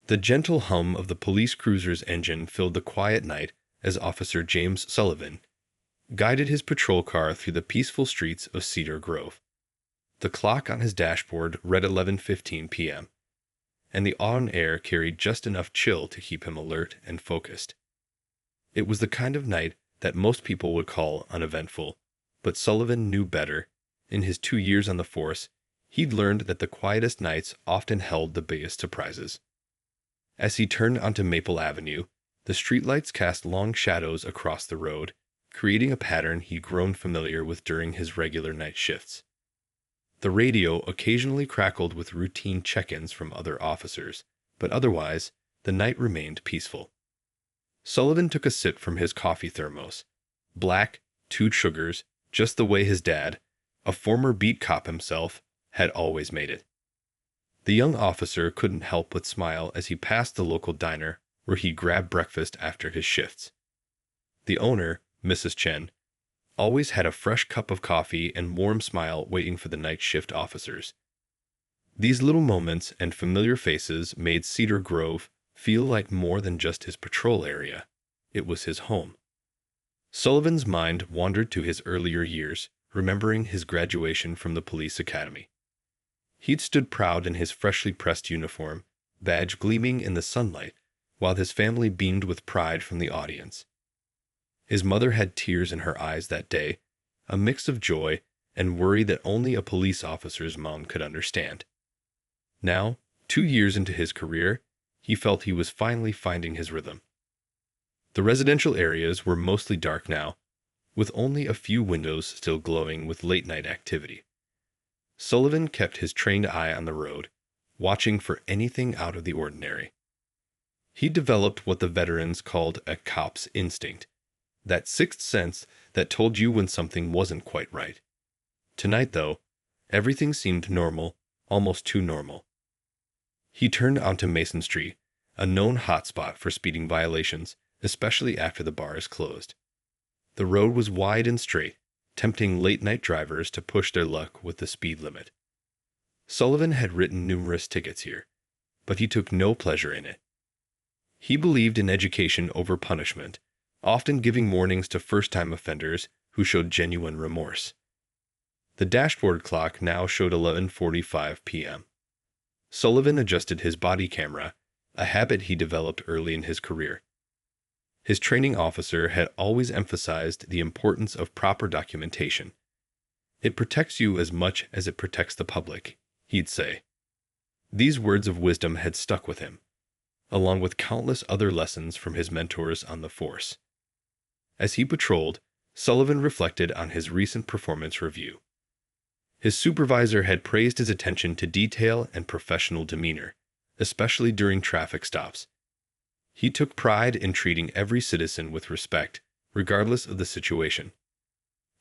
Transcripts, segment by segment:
The gentle hum of the police cruiser's engine filled the quiet night as Officer James Sullivan guided his patrol car through the peaceful streets of Cedar Grove. The clock on his dashboard read 11:15 p.m., and the on air carried just enough chill to keep him alert and focused. It was the kind of night that most people would call uneventful, but Sullivan knew better. In his 2 years on the force, he'd learned that the quietest nights often held the biggest surprises. As he turned onto Maple Avenue, the streetlights cast long shadows across the road, creating a pattern he'd grown familiar with during his regular night shifts. The radio occasionally crackled with routine check-ins from other officers, but otherwise, the night remained peaceful. Sullivan took a sip from his coffee thermos. Black, 2 sugars, just the way his dad, a former beat cop himself, had always made it. The young officer couldn't help but smile as he passed the local diner where he grabbed breakfast after his shifts. The owner, Mrs. Chen, always had a fresh cup of coffee and warm smile waiting for the night shift officers. These little moments and familiar faces made Cedar Grove feel like more than just his patrol area. It was his home. Sullivan's mind wandered to his earlier years, remembering his graduation from the police academy. He'd stood proud in his freshly pressed uniform, badge gleaming in the sunlight, while his family beamed with pride from the audience. His mother had tears in her eyes that day, a mix of joy and worry that only a police officer's mom could understand. Now, 2 years into his career, he felt he was finally finding his rhythm. The residential areas were mostly dark now, with only a few windows still glowing with late-night activity. Sullivan kept his trained eye on the road, watching for anything out of the ordinary. He developed what the veterans called a cop's instinct, that sixth sense that told you when something wasn't quite right. Tonight, though, everything seemed normal, almost too normal. He turned onto Mason Street, a known hotspot for speeding violations, especially after the bars closed. The road was wide and straight, tempting late-night drivers to push their luck with the speed limit. Sullivan had written numerous tickets here, but he took no pleasure in it. He believed in education over punishment, often giving warnings to first-time offenders who showed genuine remorse. The dashboard clock now showed 11:45 p.m. Sullivan adjusted his body camera, a habit he developed early in his career. His training officer had always emphasized the importance of proper documentation. "It protects you as much as it protects the public," he'd say. These words of wisdom had stuck with him, along with countless other lessons from his mentors on the force. As he patrolled, Sullivan reflected on his recent performance review. His supervisor had praised his attention to detail and professional demeanor, especially during traffic stops. He took pride in treating every citizen with respect, regardless of the situation.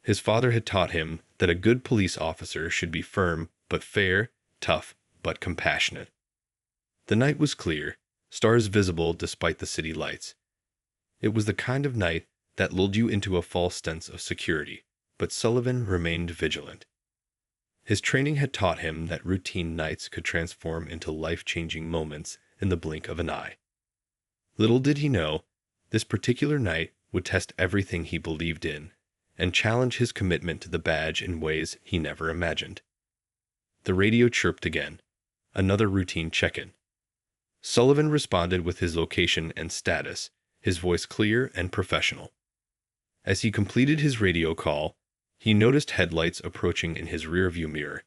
His father had taught him that a good police officer should be firm but fair, tough but compassionate. The night was clear, stars visible despite the city lights. It was the kind of night that lulled you into a false sense of security, but Sullivan remained vigilant. His training had taught him that routine nights could transform into life-changing moments in the blink of an eye. Little did he know, this particular night would test everything he believed in and challenge his commitment to the badge in ways he never imagined. The radio chirped again, another routine check-in. Sullivan responded with his location and status, his voice clear and professional. As he completed his radio call, he noticed headlights approaching in his rearview mirror.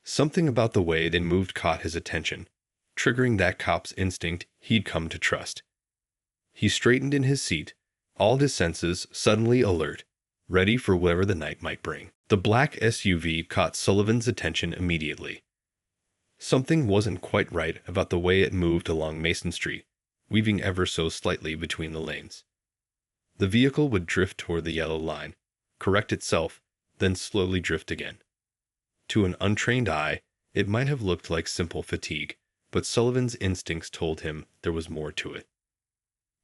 Something about the way they moved caught his attention, triggering that cop's instinct he'd come to trust. He straightened in his seat, all his senses suddenly alert, ready for whatever the night might bring. The black SUV caught Sullivan's attention immediately. Something wasn't quite right about the way it moved along Mason Street, weaving ever so slightly between the lanes. The vehicle would drift toward the yellow line, correct itself, then slowly drift again. To an untrained eye, it might have looked like simple fatigue, but Sullivan's instincts told him there was more to it.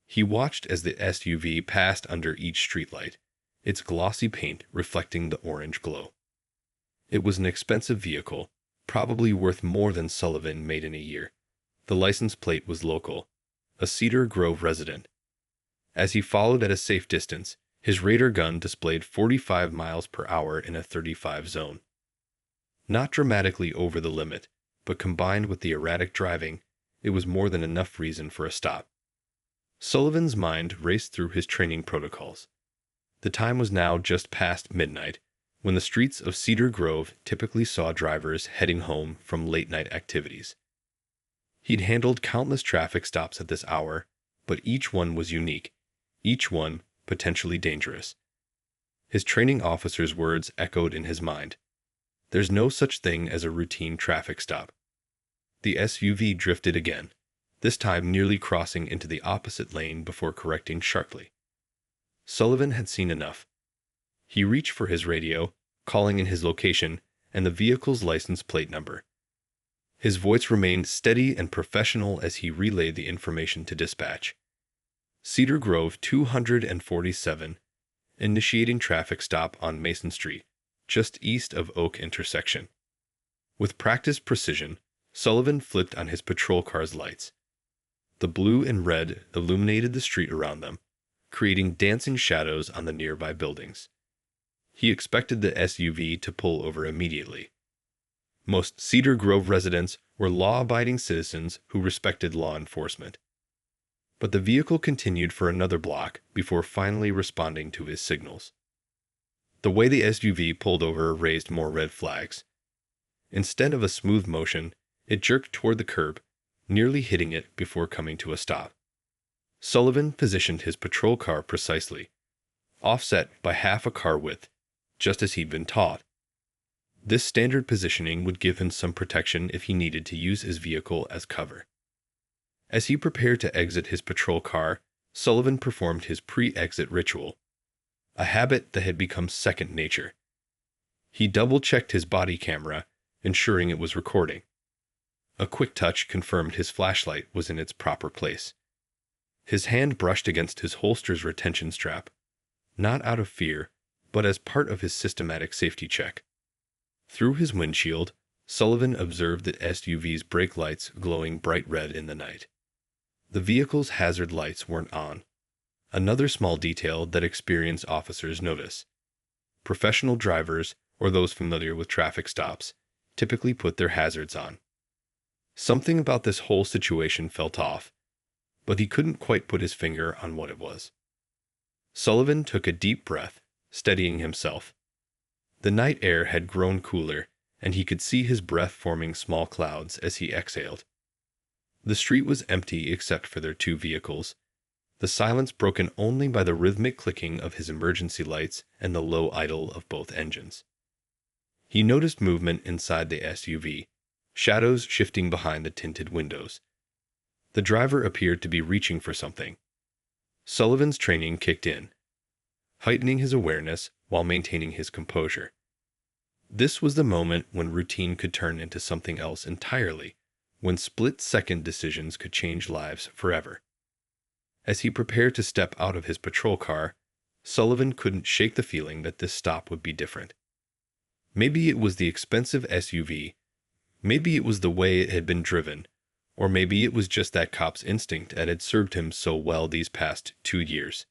He watched as the SUV passed under each streetlight, its glossy paint reflecting the orange glow. It was an expensive vehicle, probably worth more than Sullivan made in a year, The license plate was local, a Cedar Grove resident. As he followed at a safe distance, his radar gun displayed 45 miles per hour in a 35 zone. Not dramatically over the limit, but combined with the erratic driving, it was more than enough reason for a stop. Sullivan's mind raced through his training protocols. The time was now just past midnight, when the streets of Cedar Grove typically saw drivers heading home from late-night activities. He'd handled countless traffic stops at this hour, but each one was unique, each one potentially dangerous. His training officer's words echoed in his mind. There's no such thing as a routine traffic stop. The SUV drifted again, this time nearly crossing into the opposite lane before correcting sharply. Sullivan had seen enough. He reached for his radio, calling in his location and the vehicle's license plate number. His voice remained steady and professional as he relayed the information to dispatch. Cedar Grove 247, initiating traffic stop on Mason Street, just east of Oak intersection. With practiced precision, Sullivan flipped on his patrol car's lights. The blue and red illuminated the street around them, creating dancing shadows on the nearby buildings. He expected the SUV to pull over immediately. Most Cedar Grove residents were law-abiding citizens who respected law enforcement. But the vehicle continued for another block before finally responding to his signals. The way the SUV pulled over raised more red flags. Instead of a smooth motion, it jerked toward the curb, nearly hitting it before coming to a stop. Sullivan positioned his patrol car precisely, offset by half a car width, just as he'd been taught. This standard positioning would give him some protection if he needed to use his vehicle as cover. As he prepared to exit his patrol car, Sullivan performed his pre-exit ritual, a habit that had become second nature. He double-checked his body camera, ensuring it was recording. A quick touch confirmed his flashlight was in its proper place. His hand brushed against his holster's retention strap, not out of fear, but as part of his systematic safety check. Through his windshield, Sullivan observed the SUV's brake lights glowing bright red in the night. The vehicle's hazard lights weren't on, another small detail that experienced officers notice. Professional drivers, or those familiar with traffic stops, typically put their hazards on. Something about this whole situation felt off, but he couldn't quite put his finger on what it was. Sullivan took a deep breath, steadying himself. The night air had grown cooler, and he could see his breath forming small clouds as he exhaled. The street was empty except for their two vehicles, the silence broken only by the rhythmic clicking of his emergency lights and the low idle of both engines. He noticed movement inside the SUV, shadows shifting behind the tinted windows. The driver appeared to be reaching for something. Sullivan's training kicked in, heightening his awareness while maintaining his composure. This was the moment when routine could turn into something else entirely, when split-second decisions could change lives forever. As he prepared to step out of his patrol car, Sullivan couldn't shake the feeling that this stop would be different. Maybe it was the expensive SUV, maybe it was the way it had been driven, or maybe it was just that cop's instinct that had served him so well these past 2 years.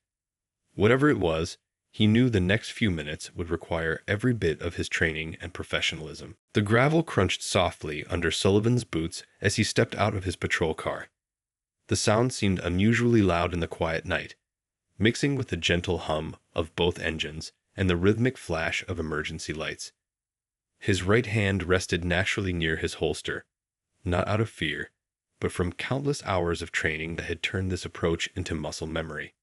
Whatever it was, he knew the next few minutes would require every bit of his training and professionalism. The gravel crunched softly under Sullivan's boots as he stepped out of his patrol car. The sound seemed unusually loud in the quiet night, mixing with the gentle hum of both engines and the rhythmic flash of emergency lights. His right hand rested naturally near his holster, not out of fear, but from countless hours of training that had turned this approach into muscle memory.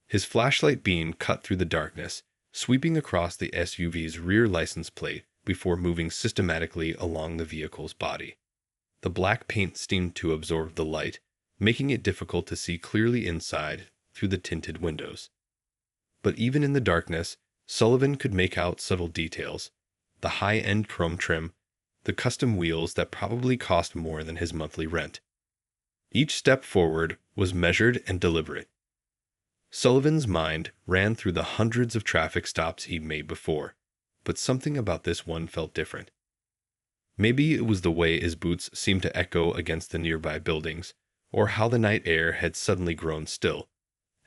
His flashlight beam cut through the darkness, sweeping across the SUV's rear license plate before moving systematically along the vehicle's body. The black paint seemed to absorb the light, making it difficult to see clearly inside through the tinted windows. But even in the darkness, Sullivan could make out subtle details: the high-end chrome trim, the custom wheels that probably cost more than his monthly rent. Each step forward was measured and deliberate. Sullivan's mind ran through the hundreds of traffic stops he'd made before, but something about this one felt different. Maybe it was the way his boots seemed to echo against the nearby buildings, or how the night air had suddenly grown still,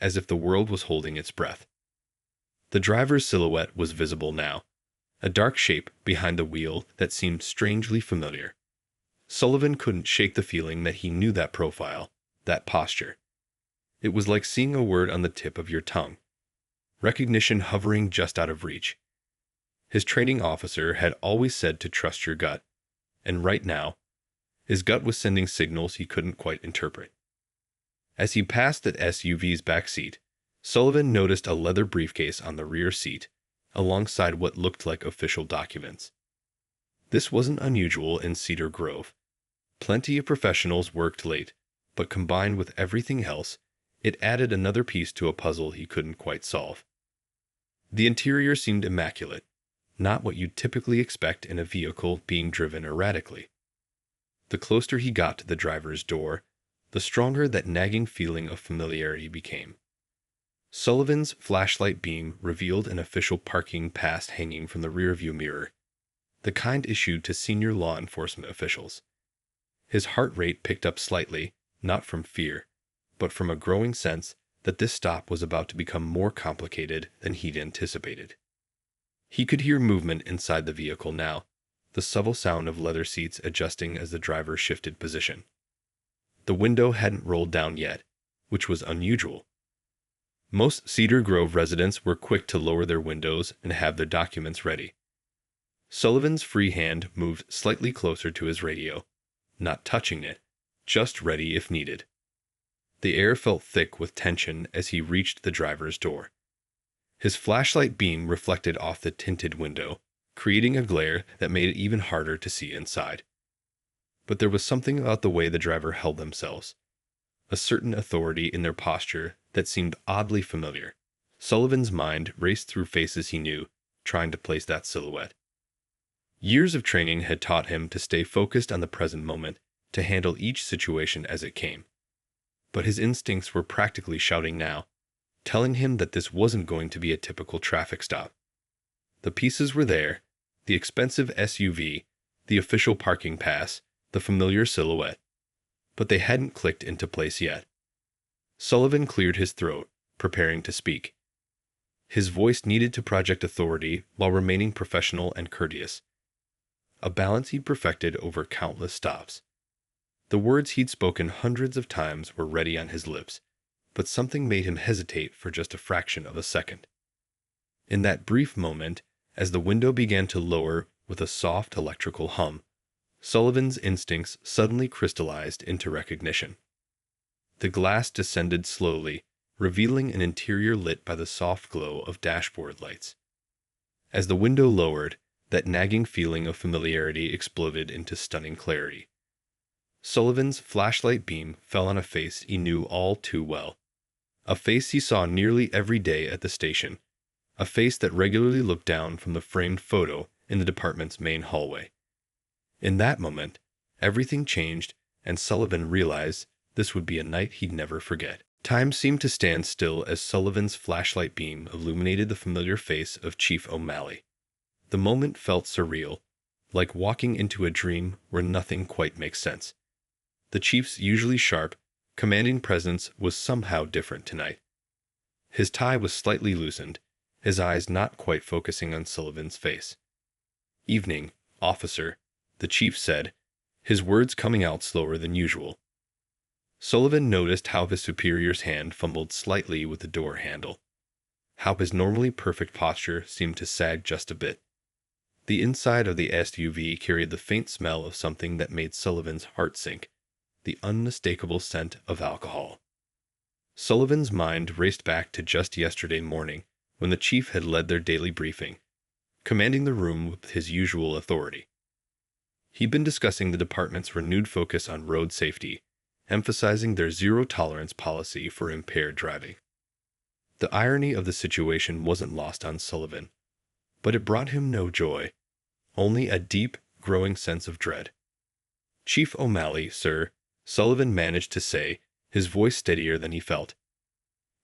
as if the world was holding its breath. The driver's silhouette was visible now, a dark shape behind the wheel that seemed strangely familiar. Sullivan couldn't shake the feeling that he knew that profile, that posture. It was like seeing a word on the tip of your tongue, recognition hovering just out of reach. His training officer had always said to trust your gut, and right now, his gut was sending signals he couldn't quite interpret. As he passed the SUV's back seat, Sullivan noticed a leather briefcase on the rear seat, alongside what looked like official documents. This wasn't unusual in Cedar Grove. Plenty of professionals worked late, but combined with everything else, it added another piece to a puzzle he couldn't quite solve. The interior seemed immaculate, not what you'd typically expect in a vehicle being driven erratically. The closer he got to the driver's door, the stronger that nagging feeling of familiarity became. Sullivan's flashlight beam revealed an official parking pass hanging from the rearview mirror, the kind issued to senior law enforcement officials. His heart rate picked up slightly, not from fear, but from a growing sense that this stop was about to become more complicated than he'd anticipated. He could hear movement inside the vehicle now, the subtle sound of leather seats adjusting as the driver shifted position. The window hadn't rolled down yet, which was unusual. Most Cedar Grove residents were quick to lower their windows and have their documents ready. Sullivan's free hand moved slightly closer to his radio, not touching it, just ready if needed. The air felt thick with tension as he reached the driver's door. His flashlight beam reflected off the tinted window, creating a glare that made it even harder to see inside. But there was something about the way the driver held themselves, a certain authority in their posture that seemed oddly familiar. Sullivan's mind raced through faces he knew, trying to place that silhouette. Years of training had taught him to stay focused on the present moment, to handle each situation as it came. But his instincts were practically shouting now, telling him that this wasn't going to be a typical traffic stop. The pieces were there, the expensive SUV, the official parking pass, the familiar silhouette, but they hadn't clicked into place yet. Sullivan cleared his throat, preparing to speak. His voice needed to project authority while remaining professional and courteous, a balance he'd perfected over countless stops. The words he'd spoken hundreds of times were ready on his lips, but something made him hesitate for just a fraction of a second. In that brief moment, as the window began to lower with a soft electrical hum, Sullivan's instincts suddenly crystallized into recognition. The glass descended slowly, revealing an interior lit by the soft glow of dashboard lights. As the window lowered, that nagging feeling of familiarity exploded into stunning clarity. Sullivan's flashlight beam fell on a face he knew all too well, a face he saw nearly every day at the station, a face that regularly looked down from the framed photo in the department's main hallway. In that moment, everything changed, and Sullivan realized this would be a night he'd never forget. Time seemed to stand still as Sullivan's flashlight beam illuminated the familiar face of Chief O'Malley. The moment felt surreal, like walking into a dream where nothing quite makes sense. The chief's usually sharp, commanding presence was somehow different tonight. His tie was slightly loosened, his eyes not quite focusing on Sullivan's face. "Evening, officer," the chief said, his words coming out slower than usual. Sullivan noticed how his superior's hand fumbled slightly with the door handle, how his normally perfect posture seemed to sag just a bit. The inside of the SUV carried the faint smell of something that made Sullivan's heart sink, the unmistakable scent of alcohol. Sullivan's mind raced back to just yesterday morning, when the chief had led their daily briefing, commanding the room with his usual authority. He'd been discussing the department's renewed focus on road safety, emphasizing their zero-tolerance policy for impaired driving. The irony of the situation wasn't lost on Sullivan, but it brought him no joy, only a deep, growing sense of dread. "Chief O'Malley, sir," Sullivan managed to say, his voice steadier than he felt.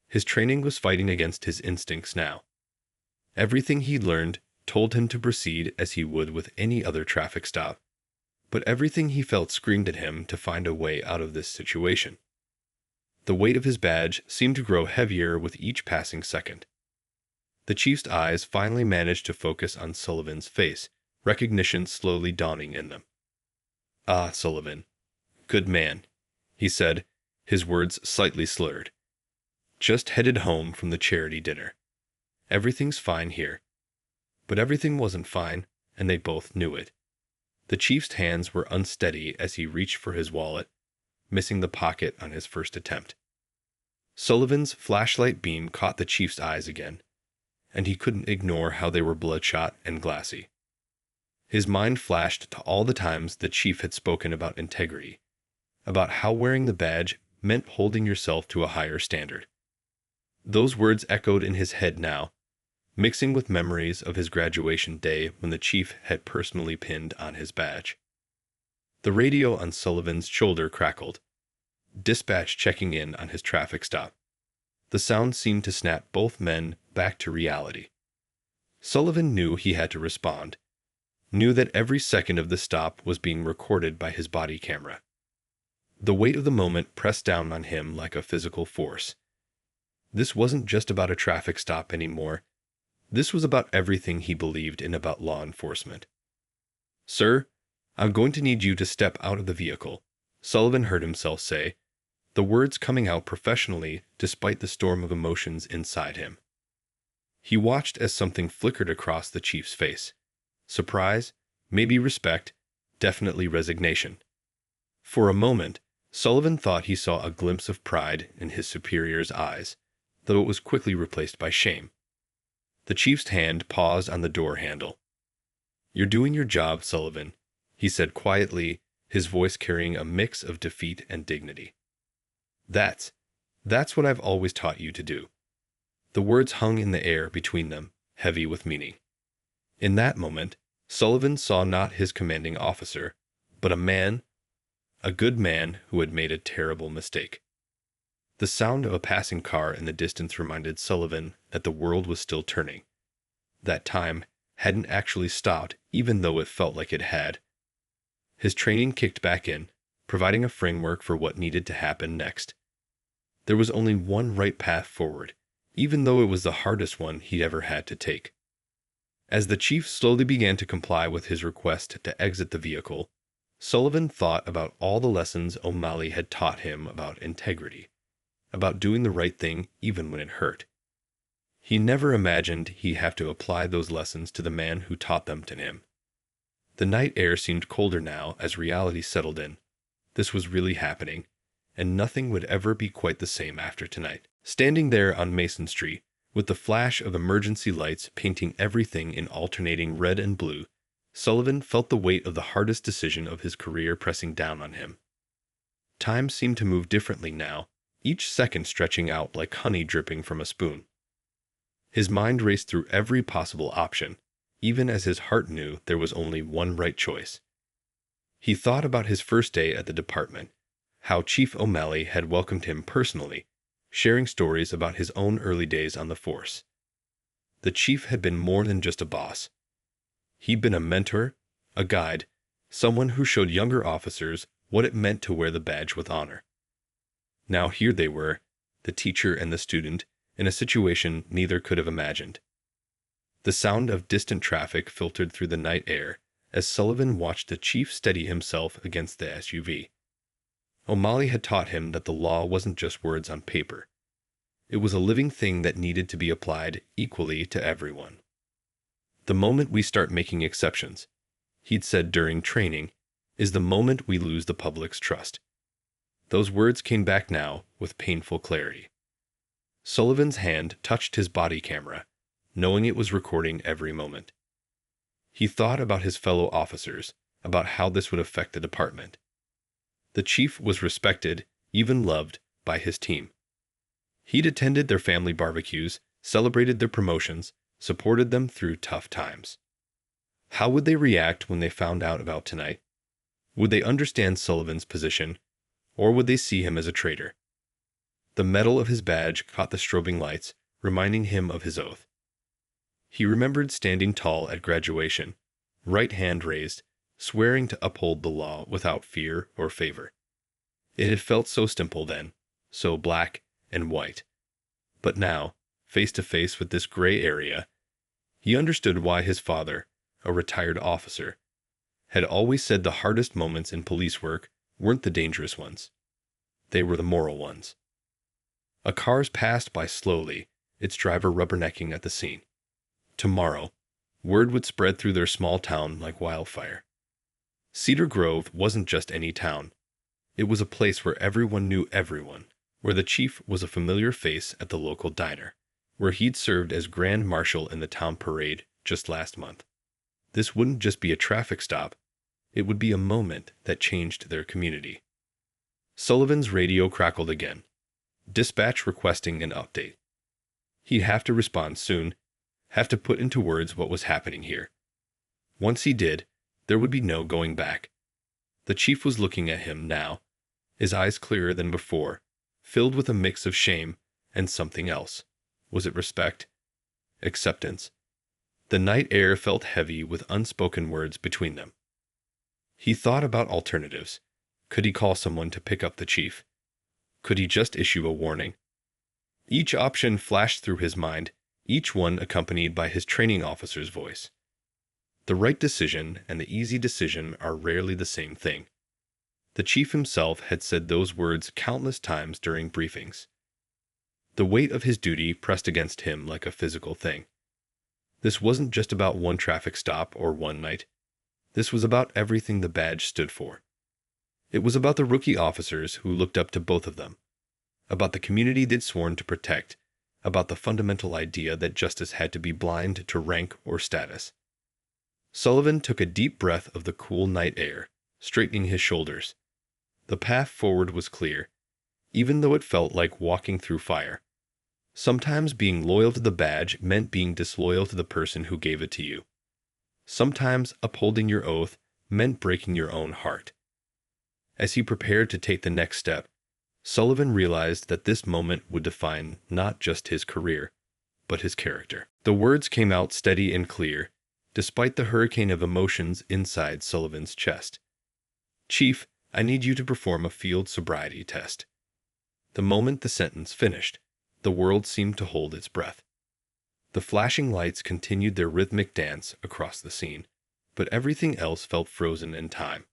His training was fighting against his instincts now. Everything he'd learned told him to proceed as he would with any other traffic stop, But everything he felt screamed at him to find a way out of this situation. The weight of his badge seemed to grow heavier with each passing second. The chief's eyes finally managed to focus on Sullivan's face, recognition slowly dawning in them. "Ah, Sullivan. Good man," he said, his words slightly slurred. "Just headed home from the charity dinner. Everything's fine here." But everything wasn't fine, and they both knew it. The chief's hands were unsteady as he reached for his wallet, missing the pocket on his first attempt. Sullivan's flashlight beam caught the chief's eyes again, and he couldn't ignore how they were bloodshot and glassy. His mind flashed to all the times the chief had spoken about integrity, about how wearing the badge meant holding yourself to a higher standard. Those words echoed in his head now, mixing with memories of his graduation day when the chief had personally pinned on his badge. The radio on Sullivan's shoulder crackled. Dispatch checking in on his traffic stop. The sound seemed to snap both men back to reality. Sullivan knew he had to respond, knew that every second of the stop was being recorded by his body camera. The weight of the moment pressed down on him like a physical force. This wasn't just about a traffic stop anymore. This was about everything he believed in about law enforcement. "Sir, I'm going to need you to step out of the vehicle," Sullivan heard himself say, the words coming out professionally despite the storm of emotions inside him. He watched as something flickered across the chief's face. Surprise, maybe respect, definitely resignation. For a moment, Sullivan thought he saw a glimpse of pride in his superior's eyes, though it was quickly replaced by shame. The chief's hand paused on the door handle. "You're doing your job, Sullivan," he said quietly, his voice carrying a mix of defeat and dignity. That's what I've always taught you to do." The words hung in the air between them, heavy with meaning. In that moment, Sullivan saw not his commanding officer, but a man, a good man who had made a terrible mistake. The sound of a passing car in the distance reminded Sullivan that the world was still turning. That time hadn't actually stopped, even though it felt like it had. His training kicked back in, providing a framework for what needed to happen next. There was only one right path forward, even though it was the hardest one he'd ever had to take. As the chief slowly began to comply with his request to exit the vehicle, Sullivan thought about all the lessons O'Malley had taught him about integrity, about doing the right thing even when it hurt. He never imagined he'd have to apply those lessons to the man who taught them to him. The night air seemed colder now as reality settled in. This was really happening, and nothing would ever be quite the same after tonight. Standing there on Mason Street, with the flash of emergency lights painting everything in alternating red and blue, Sullivan felt the weight of the hardest decision of his career pressing down on him. Time seemed to move differently now, each second stretching out like honey dripping from a spoon. His mind raced through every possible option, even as his heart knew there was only one right choice. He thought about his first day at the department, how Chief O'Malley had welcomed him personally, sharing stories about his own early days on the force. The chief had been more than just a boss. He'd been a mentor, a guide, someone who showed younger officers what it meant to wear the badge with honor. Now here they were, the teacher and the student, in a situation neither could have imagined. The sound of distant traffic filtered through the night air as Sullivan watched the chief steady himself against the SUV. O'Malley had taught him that the law wasn't just words on paper. It was a living thing that needed to be applied equally to everyone. "The moment we start making exceptions," he'd said during training, "is the moment we lose the public's trust." Those words came back now with painful clarity. Sullivan's hand touched his body camera, knowing it was recording every moment. He thought about his fellow officers, about how this would affect the department. The chief was respected, even loved, by his team. He'd attended their family barbecues, celebrated their promotions, supported them through tough times. How would they react when they found out about tonight? Would they understand Sullivan's position, or would they see him as a traitor? The metal of his badge caught the strobing lights, reminding him of his oath. He remembered standing tall at graduation, right hand raised, swearing to uphold the law without fear or favor. It had felt so simple then, so black and white. But now, face to face with this gray area, he understood why his father, a retired officer, had always said the hardest moments in police work weren't the dangerous ones. They were the moral ones. A car passed by slowly, its driver rubbernecking at the scene. Tomorrow, word would spread through their small town like wildfire. Cedar Grove wasn't just any town. It was a place where everyone knew everyone, where the chief was a familiar face at the local diner, where he'd served as grand marshal in the town parade just last month. This wouldn't just be a traffic stop. It would be a moment that changed their community. Sullivan's radio crackled again. Dispatch requesting an update. He'd have to respond soon, have to put into words what was happening here. Once he did, there would be no going back. The chief was looking at him now, his eyes clearer than before, filled with a mix of shame and something else. Was it respect? Acceptance? The night air felt heavy with unspoken words between them. He thought about alternatives. Could he call someone to pick up the chief? Could he just issue a warning? Each option flashed through his mind, each one accompanied by his training officer's voice. The right decision and the easy decision are rarely the same thing. The chief himself had said those words countless times during briefings. The weight of his duty pressed against him like a physical thing. This wasn't just about one traffic stop or one night. This was about everything the badge stood for. It was about the rookie officers who looked up to both of them, about the community they'd sworn to protect, about the fundamental idea that justice had to be blind to rank or status. Sullivan took a deep breath of the cool night air, straightening his shoulders. The path forward was clear, even though it felt like walking through fire. Sometimes being loyal to the badge meant being disloyal to the person who gave it to you. Sometimes upholding your oath meant breaking your own heart. As he prepared to take the next step, Sullivan realized that this moment would define not just his career, but his character. The words came out steady and clear, despite the hurricane of emotions inside Sullivan's chest. "Chief, I need you to perform a field sobriety test." The moment the sentence finished, the world seemed to hold its breath. The flashing lights continued their rhythmic dance across the scene, but everything else felt frozen in time.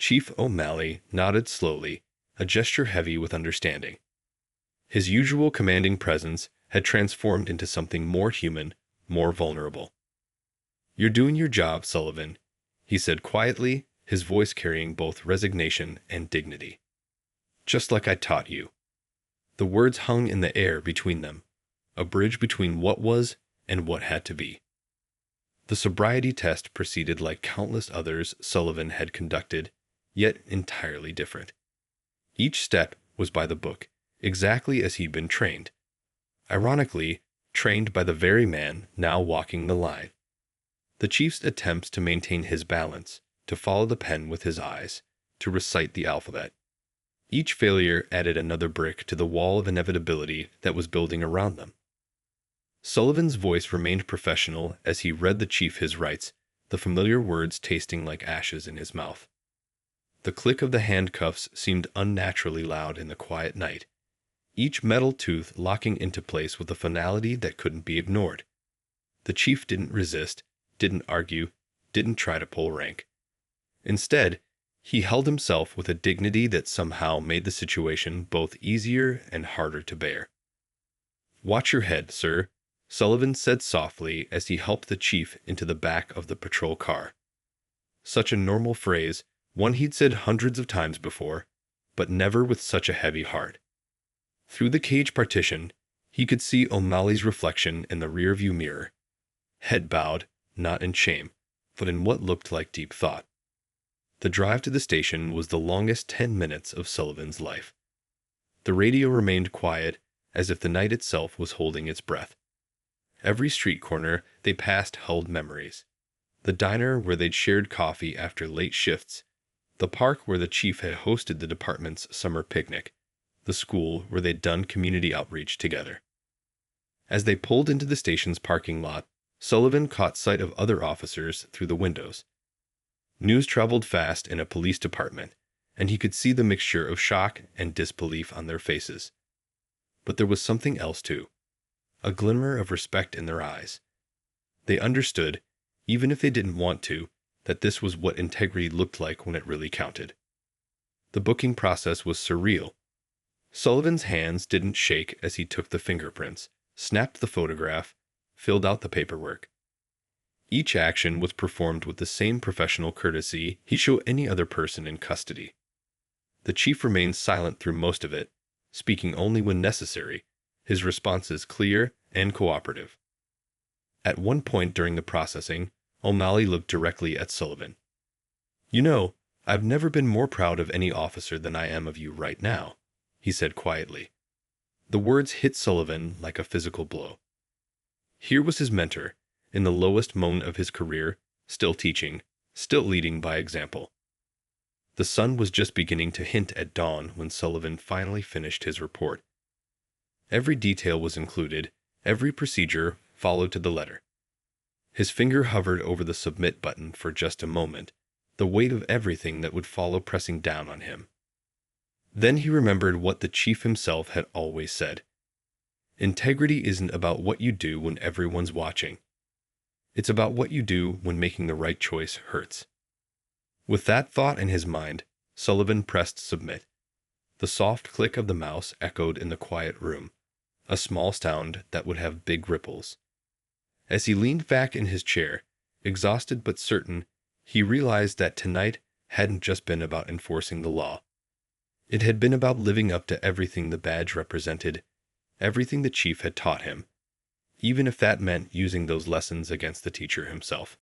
Chief O'Malley nodded slowly, a gesture heavy with understanding. His usual commanding presence had transformed into something more human, more vulnerable. "You're doing your job, Sullivan," he said quietly, his voice carrying both resignation and dignity. "Just like I taught you." The words hung in the air between them, a bridge between what was and what had to be. The sobriety test proceeded like countless others Sullivan had conducted, yet entirely different. Each step was by the book, exactly as he'd been trained. Ironically, trained by the very man now walking the line. The chief's attempts to maintain his balance, to follow the pen with his eyes, to recite the alphabet. Each failure added another brick to the wall of inevitability that was building around them. Sullivan's voice remained professional as he read the chief his rights, the familiar words tasting like ashes in his mouth. The click of the handcuffs seemed unnaturally loud in the quiet night, each metal tooth locking into place with a finality that couldn't be ignored. The chief didn't resist, didn't argue, didn't try to pull rank. Instead, he held himself with a dignity that somehow made the situation both easier and harder to bear. "Watch your head, sir," Sullivan said softly as he helped the chief into the back of the patrol car. Such a normal phrase, one he'd said hundreds of times before, but never with such a heavy heart. Through the cage partition, he could see O'Malley's reflection in the rearview mirror. Head bowed, not in shame, but in what looked like deep thought. The drive to the station was the longest 10 minutes of Sullivan's life. The radio remained quiet, as if the night itself was holding its breath. Every street corner they passed held memories. The diner where they'd shared coffee after late shifts, the park where the chief had hosted the department's summer picnic, the school where they'd done community outreach together. As they pulled into the station's parking lot, Sullivan caught sight of other officers through the windows. News traveled fast in a police department, and he could see the mixture of shock and disbelief on their faces. But there was something else too, a glimmer of respect in their eyes. They understood, even if they didn't want to, that this was what integrity looked like when it really counted. The booking process was surreal. Sullivan's hands didn't shake as he took the fingerprints, snapped the photograph, filled out the paperwork. Each action was performed with the same professional courtesy he'd show any other person in custody. The chief remained silent through most of it, speaking only when necessary, his responses clear and cooperative. At one point during the processing, O'Malley looked directly at Sullivan. "You know, I've never been more proud of any officer than I am of you right now," he said quietly. The words hit Sullivan like a physical blow. Here was his mentor, in the lowest moment of his career, still teaching, still leading by example. The sun was just beginning to hint at dawn when Sullivan finally finished his report. Every detail was included, every procedure followed to the letter. His finger hovered over the submit button for just a moment, the weight of everything that would follow pressing down on him. Then he remembered what the chief himself had always said. Integrity isn't about what you do when everyone's watching. It's about what you do when making the right choice hurts. With that thought in his mind, Sullivan pressed submit. The soft click of the mouse echoed in the quiet room, a small sound that would have big ripples. As he leaned back in his chair, exhausted but certain, he realized that tonight hadn't just been about enforcing the law. It had been about living up to everything the badge represented, everything the chief had taught him, even if that meant using those lessons against the teacher himself.